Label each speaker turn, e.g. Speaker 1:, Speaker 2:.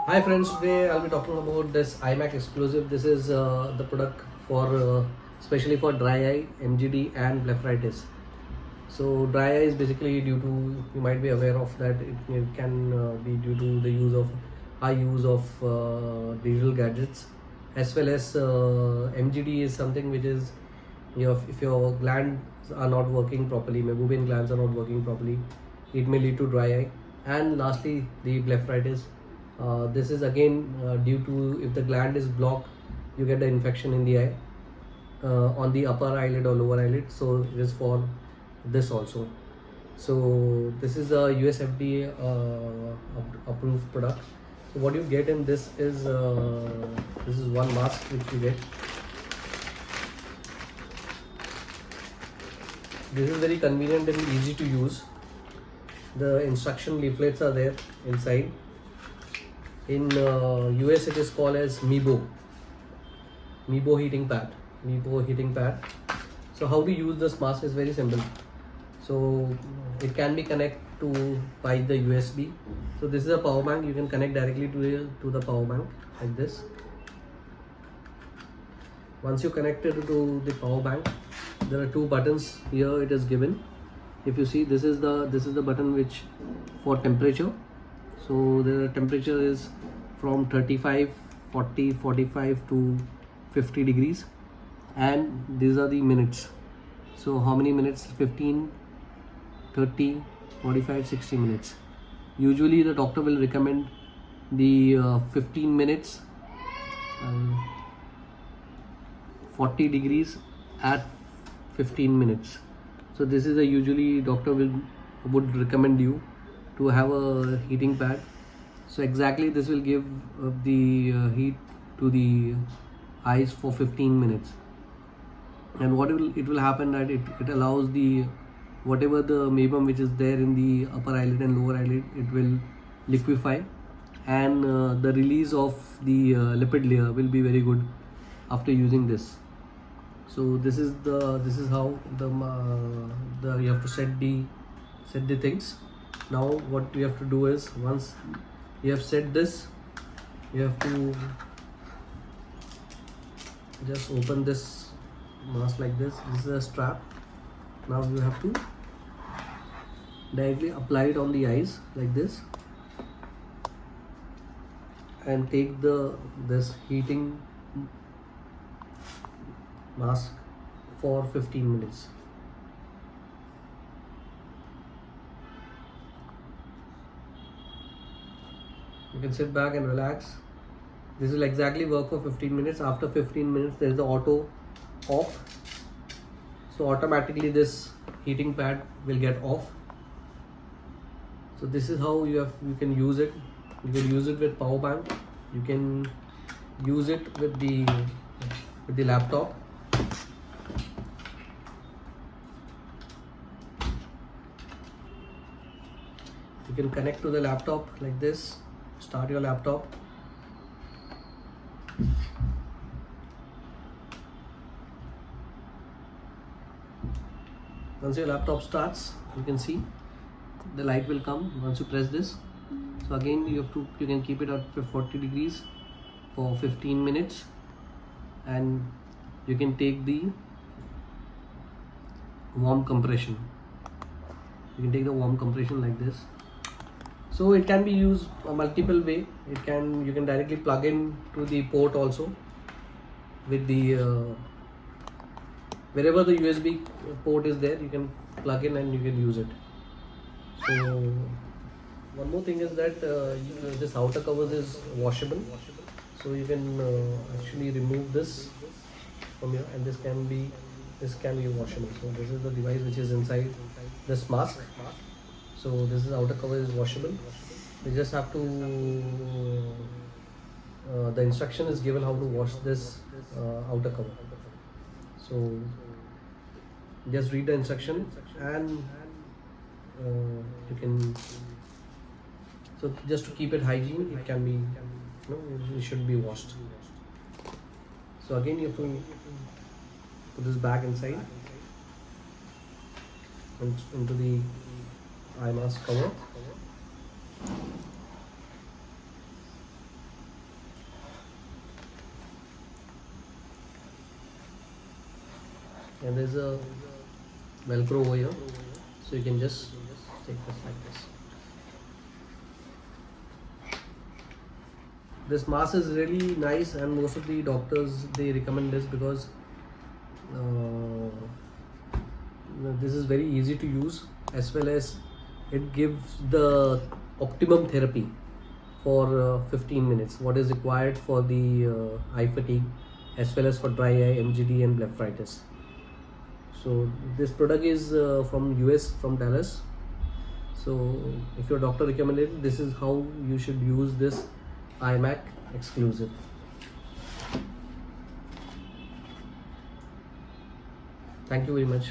Speaker 1: Hi friends, today I'll be talking about this Eyemac Exclusive. This is the product for especially for dry eye, MGD and blepharitis. So dry eye is basically due to, you might be aware of that, it can be due to the high use of digital gadgets, as well as MGD is something which is, if your glands are not working properly, mammalian glands are not working properly, it may lead to dry eye. And lastly, the blepharitis. This is again due to, if the gland is blocked, you get the infection in the eye, on the upper eyelid or lower eyelid. So it is for this also. So this is a US FDA approved product. So what you get in this is one mask which you get. This is very convenient and easy to use. The instruction leaflets are there inside. In US it is called as MiBo heating pad. So how to use this mask is very simple. So it can be connected to by the USB. So this is a power bank. You can connect directly to the power bank like this. Once you connect it to the power bank, there are two buttons here. It is given. If you see, this is the button which for temperature. So the temperature is from 35, 40, 45 to 50 degrees, and these are the minutes. So how many minutes? 15, 30, 45, 60 minutes. Usually the doctor will recommend the 15 minutes, 40 degrees at 15 minutes. So this is usually doctor would recommend you to have a heating pad. So exactly this will give the heat to the eyes for 15 minutes. And what it will happen that it allows the whatever the mebum which is there in the upper eyelid and lower eyelid, it will liquefy, and the release of the lipid layer will be very good after using this. So this is how you have to set the things. Now what you have to do is, once you have set this, you have to just open this mask like this. This is a strap. Now you have to directly apply it on the eyes like this, and take this heating mask for 15 minutes. You can sit back and relax. This will exactly work for 15 minutes. After 15 minutes, there is the auto off. So automatically this heating pad will get off. So this is how you can use it. You can use it with power bank. You can use it with the laptop. You can connect to the laptop like this. Start your laptop. Once your laptop starts, you can see the light will come once you press this. So again you can keep it at 40 degrees for 15 minutes, and you can take the warm compression. You can take the warm compression like this. So it can be used a multiple way. You can directly plug in to the port also with the wherever the USB port is there, you can plug in and you can use it. So one more thing is that this outer covers is washable. So you can actually remove this from here, and this can be washable. So this is the device which is inside this mask. So this is outer cover is washable. You just have to the instruction is given how to wash this outer cover. So just read the instruction, and you can, so just to keep it hygiene, it can be, it should be washed. So again you have to put this back inside and into the eye mask cover. and there's a velcro over here, so you can just take this like this. This mask is really nice, and most of the doctors, they recommend this because this is very easy to use, as well as it gives the optimum therapy for 15 minutes, what is required for the eye fatigue, as well as for dry eye, MGD and blepharitis. So this product is from US, from Dallas. So if your doctor recommended it, this is how you should use this Eyemac Exclusive. Thank you very much.